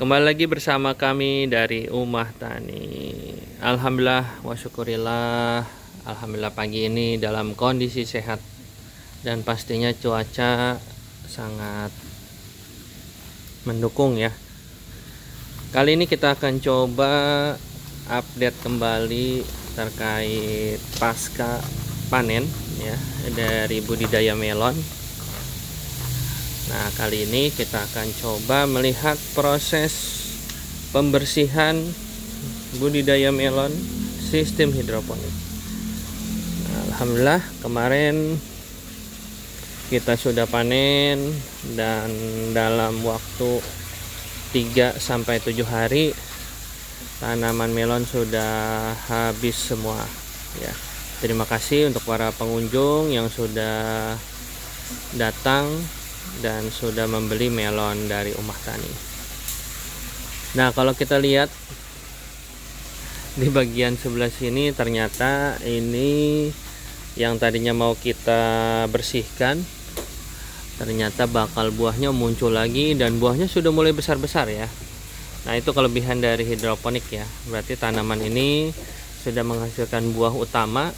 Kembali lagi bersama kami dari Umah Tani. Alhamdulillah wa syukurillah. Alhamdulillah pagi ini dalam kondisi sehat dan pastinya cuaca sangat mendukung ya. Kali ini kita akan coba update kembali terkait pasca panen ya dari budidaya melon. Nah, kali ini kita akan coba melihat proses pembersihan budidaya melon sistem hidroponik. Nah, alhamdulillah kemarin kita sudah panen dan dalam waktu 3-7 hari tanaman melon sudah habis semua ya. Terima kasih untuk para pengunjung yang sudah datang dan sudah membeli melon dari Umah Tani. Nah, kalau kita lihat di bagian sebelah sini, ternyata ini yang tadinya mau kita bersihkan, ternyata bakal buahnya muncul lagi dan buahnya sudah mulai besar-besar ya. Nah, itu kelebihan dari hidroponik ya. Berarti tanaman ini sudah menghasilkan buah utama,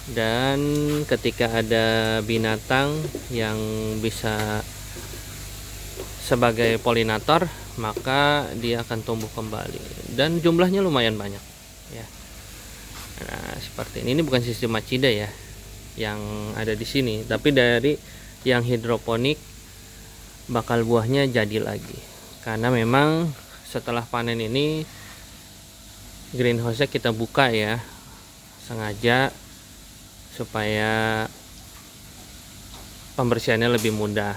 dan ketika ada binatang yang bisa sebagai polinator, maka dia akan tumbuh kembali dan jumlahnya lumayan banyak ya. Nah, seperti ini bukan sistem macida ya yang ada di sini, tapi dari yang hidroponik bakal buahnya jadi lagi, karena memang setelah panen ini greenhouse-nya kita buka ya, sengaja supaya pembersihannya lebih mudah.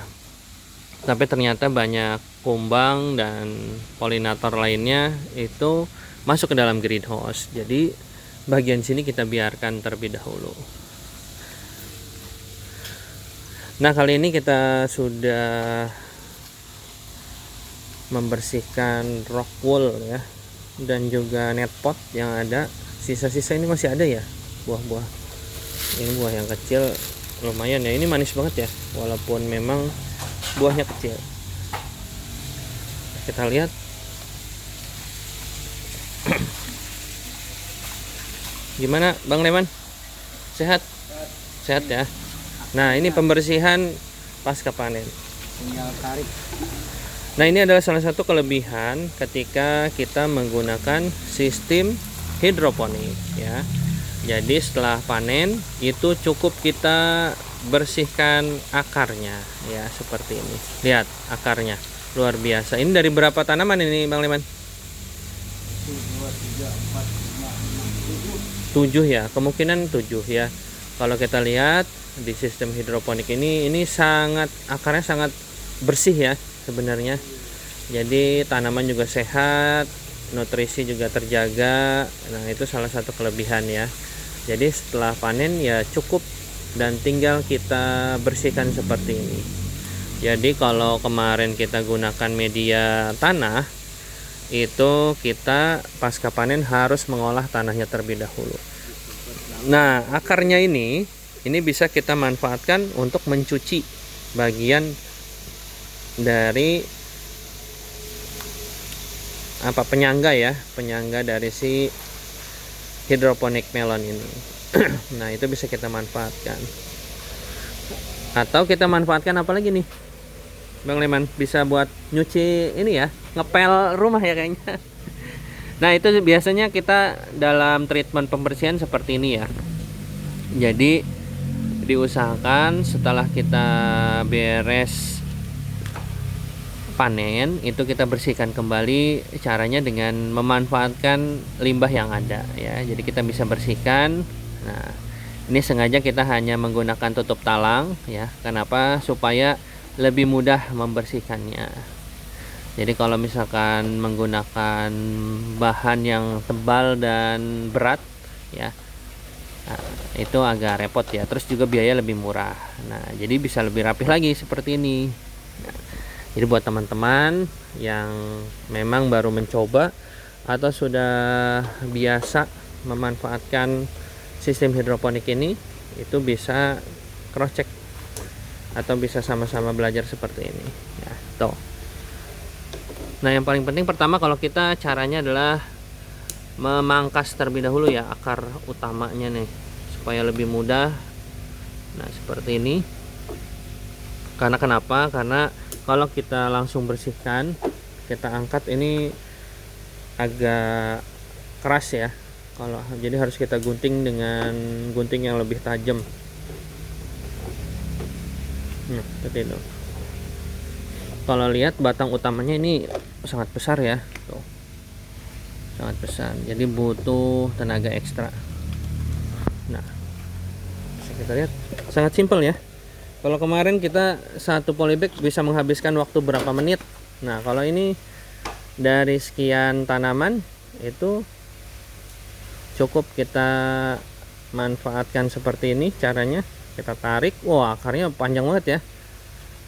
Tapi ternyata banyak kumbang dan polinator lainnya itu masuk ke dalam greenhouse. Jadi bagian sini kita biarkan terlebih dahulu. Nah, kali ini kita sudah membersihkan rock wool ya, dan juga net pot yang ada. Sisa-sisa ini masih ada ya buah-buah. Ini buah yang kecil lumayan ya, ini manis banget ya walaupun memang buahnya kecil. Kita lihat. Gimana Bang Leman? Sehat? Sehat ya. Nah, ini pembersihan pasca panen. Tinggal tarik. Nah, ini adalah salah satu kelebihan ketika kita menggunakan sistem hidroponik ya. Jadi setelah panen itu cukup kita bersihkan akarnya ya, seperti ini. Lihat akarnya luar biasa. Ini dari berapa tanaman ini Bang Leman? 7 ya, kemungkinan 7 ya. Kalau kita lihat di sistem hidroponik ini sangat, akarnya sangat bersih ya sebenarnya. Jadi tanaman juga sehat, nutrisi juga terjaga. Nah, itu salah satu kelebihan ya. Jadi setelah panen ya cukup dan tinggal kita bersihkan seperti ini. Jadi kalau kemarin kita gunakan media tanah, itu kita pasca panen harus mengolah tanahnya terlebih dahulu. Nah, akarnya ini bisa kita manfaatkan untuk mencuci bagian dari penyangga ya, penyangga dari si hidroponik melon ini. Nah, itu bisa kita manfaatkan. Atau kita manfaatkan apa lagi nih Bang Leman? Bisa buat nyuci ini ya, ngepel rumah ya kayaknya. Nah, itu biasanya kita dalam treatment pembersihan seperti ini ya. Jadi diusahakan setelah kita beres panen itu kita bersihkan kembali. Caranya dengan memanfaatkan limbah yang ada ya. Jadi kita bisa bersihkan. Nah, ini sengaja kita hanya menggunakan tutup talang ya. Kenapa? Supaya lebih mudah membersihkannya. Jadi kalau misalkan menggunakan bahan yang tebal dan berat ya, nah, itu agak repot ya. Terus juga biaya lebih murah. Nah, jadi bisa lebih rapih lagi seperti ini. Nah, jadi buat teman-teman yang memang baru mencoba atau sudah biasa memanfaatkan sistem hidroponik ini, itu bisa cross check atau bisa sama-sama belajar seperti ini ya. Tuh. Nah, yang paling penting pertama kalau kita caranya adalah memangkas terlebih dahulu ya akar utamanya nih, supaya lebih mudah. Nah, seperti ini. Karena kenapa? Karena kalau kita langsung bersihkan, kita angkat ini agak keras ya. Kalau jadi harus kita gunting dengan gunting yang lebih tajam. Nah, seperti itu. Kalau lihat batang utamanya ini sangat besar ya, tuh. Sangat besar. Jadi butuh tenaga ekstra. Nah, bisa kita lihat sangat simpel ya. Kalau kemarin kita satu polybag bisa menghabiskan waktu berapa menit. Nah, kalau ini dari sekian tanaman itu cukup kita manfaatkan seperti ini caranya. Kita tarik, wah akarnya panjang banget ya.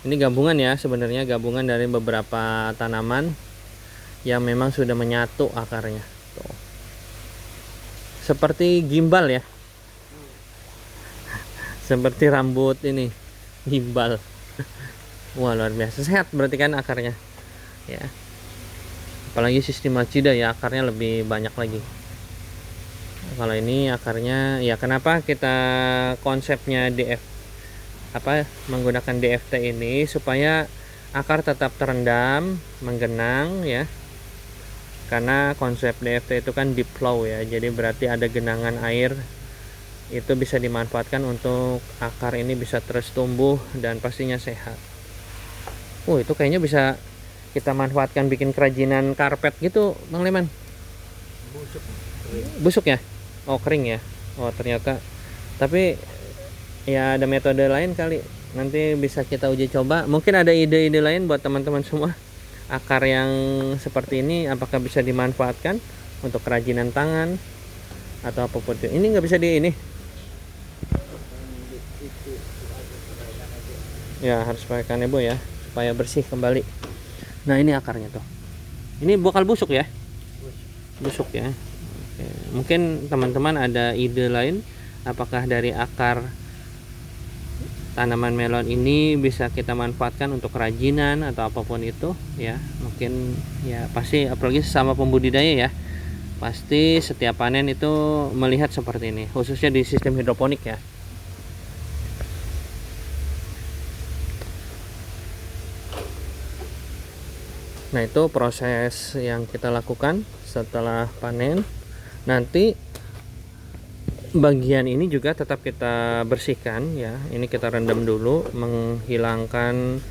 Ini gabungan ya, sebenarnya gabungan dari beberapa tanaman yang memang sudah menyatu akarnya. Tuh. Seperti gimbal ya. Seperti rambut ini, gimbal. Wah, luar biasa sehat berarti kan akarnya. Ya. Apalagi Systematidae ya, akarnya lebih banyak lagi. Kalau ini akarnya ya, kenapa kita konsepnya menggunakan DFT ini supaya akar tetap terendam, menggenang ya. Karena konsep DFT itu kan deep flow ya. Jadi berarti ada genangan air, itu bisa dimanfaatkan untuk akar ini bisa terus tumbuh dan pastinya sehat. Itu kayaknya bisa kita manfaatkan bikin kerajinan karpet gitu, Bang Leman. Busuk ya? Oh, kering ya. Oh, ternyata. Tapi ya ada metode lain kali. Nanti bisa kita uji coba. Mungkin ada ide-ide lain buat teman-teman semua. Akar yang seperti ini apakah bisa dimanfaatkan untuk kerajinan tangan atau apapun itu. Ini nggak bisa di ini. Ya, harus pakai kanebo ya, supaya bersih kembali. Nah, ini akarnya tuh. Ini bakal busuk ya? Busuk ya. Oke. Mungkin teman-teman ada ide lain, apakah dari akar tanaman melon ini bisa kita manfaatkan untuk kerajinan atau apapun itu ya. Mungkin ya pasti, apalagi sesama pembudidaya ya, pasti setiap panen itu melihat seperti ini, khususnya di sistem hidroponik ya. Nah, itu proses yang kita lakukan setelah panen. Nanti bagian ini juga tetap kita bersihkan ya. Ini kita rendam dulu, menghilangkan,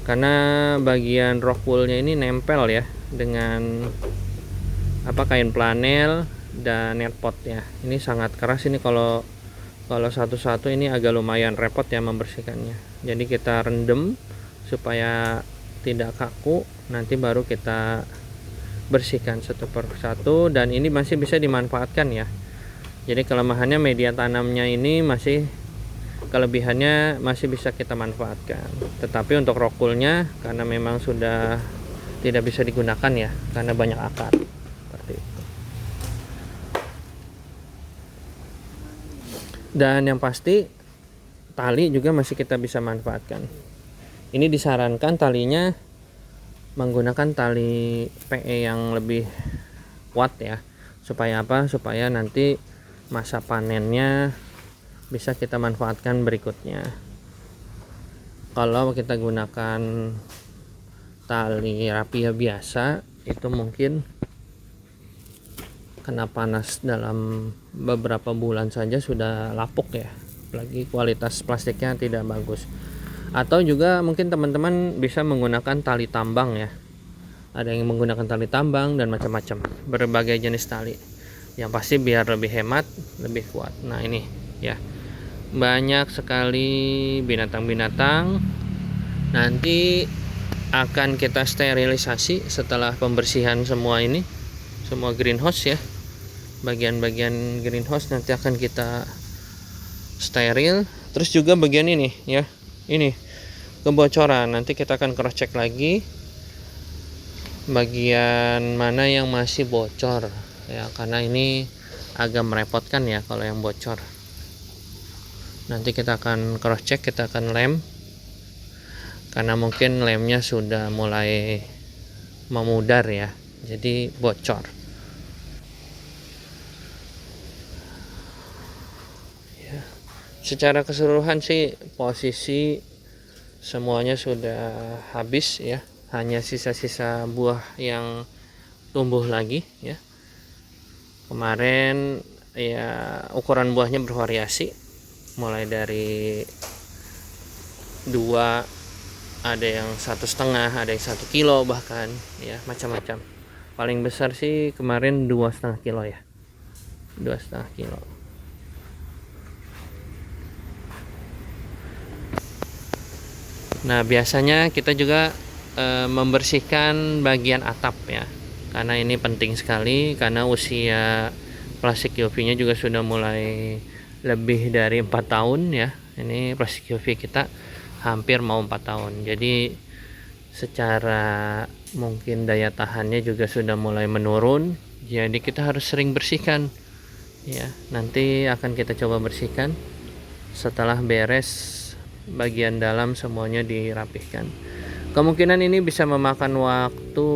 karena bagian rock woolnya ini nempel ya dengan kain flanel dan netpot ya. Ini sangat keras ini, kalau satu-satu ini agak lumayan repot ya membersihkannya. Jadi kita rendam supaya tidak kaku, nanti baru kita bersihkan satu per satu. Dan ini masih bisa dimanfaatkan ya. Jadi kelemahannya media tanamnya ini masih, kelebihannya masih bisa kita manfaatkan. Tetapi untuk rock woolnya karena memang sudah tidak bisa digunakan ya, karena banyak akar. Seperti itu. Dan yang pasti tali juga masih kita bisa manfaatkan. Ini disarankan talinya menggunakan tali PE yang lebih kuat ya. Supaya apa? Supaya nanti masa panennya bisa kita manfaatkan berikutnya. Kalau kita gunakan tali rapia biasa, itu mungkin kena panas dalam beberapa bulan saja sudah lapuk ya. Apalagi kualitas plastiknya tidak bagus. Atau juga mungkin teman-teman bisa menggunakan tali tambang ya. Ada yang menggunakan tali tambang dan macam-macam, berbagai jenis tali. Yang pasti biar lebih hemat, lebih kuat. Nah, ini ya. Banyak sekali binatang-binatang. Nanti akan kita sterilisasi setelah pembersihan semua ini, semua greenhouse ya. Bagian-bagian greenhouse nanti akan kita steril. Terus juga bagian ini ya. Ini kebocoran, nanti kita akan cross check lagi bagian mana yang masih bocor ya, karena ini agak merepotkan ya kalau yang bocor. Nanti kita akan cross check, kita akan lem, karena mungkin lemnya sudah mulai memudar ya, jadi bocor. Ya, secara keseluruhan sih posisi semuanya sudah habis ya, hanya sisa-sisa buah yang tumbuh lagi ya. Kemarin ya ukuran buahnya bervariasi, mulai dari 2, ada yang 1,5, ada yang 1 kilo bahkan ya, macam-macam. Paling besar sih kemarin 2,5 kilo ya, 2,5 kilo. Nah biasanya kita juga membersihkan bagian atap ya, karena ini penting sekali, karena usia plastik UV nya juga sudah mulai lebih dari 4 tahun ya. Ini plastik UV kita hampir mau 4 tahun, jadi secara mungkin daya tahannya juga sudah mulai menurun, jadi kita harus sering bersihkan ya. Nanti akan kita coba bersihkan setelah beres bagian dalam semuanya dirapihkan. Kemungkinan ini bisa memakan waktu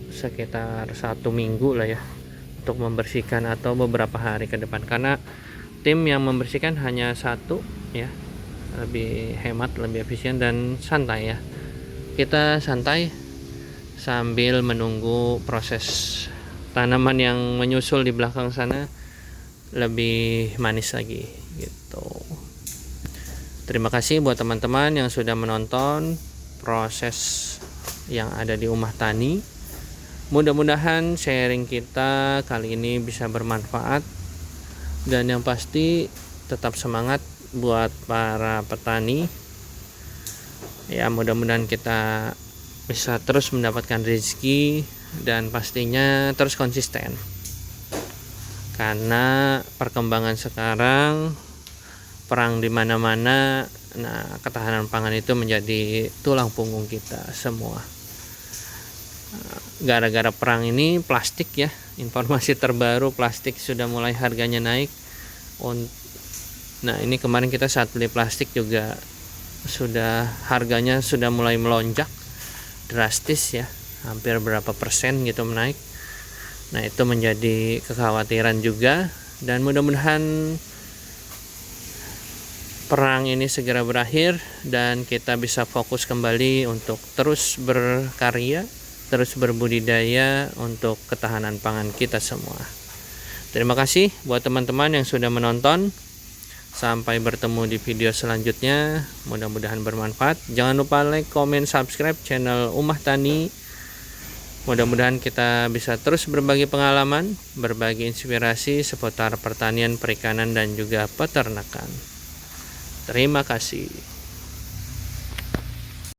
sekitar 1 minggu lah ya untuk membersihkan, atau beberapa hari ke depan, karena tim yang membersihkan hanya 1 ya, lebih hemat, lebih efisien dan santai ya. Kita santai sambil menunggu proses tanaman yang menyusul di belakang sana lebih manis lagi gitu. Terima kasih buat teman-teman yang sudah menonton proses yang ada di Ummah Tani. Mudah-mudahan sharing kita kali ini bisa bermanfaat, dan yang pasti tetap semangat buat para petani ya. Mudah-mudahan kita bisa terus mendapatkan rezeki, dan pastinya terus konsisten, karena perkembangan sekarang perang di mana-mana. Nah, ketahanan pangan itu menjadi tulang punggung kita semua. Gara-gara perang ini plastik ya, informasi terbaru, plastik sudah mulai harganya naik. Nah, ini kemarin kita saat beli plastik juga sudah harganya sudah mulai melonjak drastis ya, hampir berapa persen gitu menaik. Nah, itu menjadi kekhawatiran juga, dan mudah-mudahan perang ini segera berakhir dan kita bisa fokus kembali untuk terus berkarya, terus berbudidaya untuk ketahanan pangan kita semua. Terima kasih buat teman-teman yang sudah menonton. Sampai bertemu di video selanjutnya. Mudah-mudahan bermanfaat. Jangan lupa like, comment, subscribe channel Ummah Tani. Mudah-mudahan kita bisa terus berbagi pengalaman, berbagi inspirasi seputar pertanian, perikanan, dan juga peternakan. Terima kasih.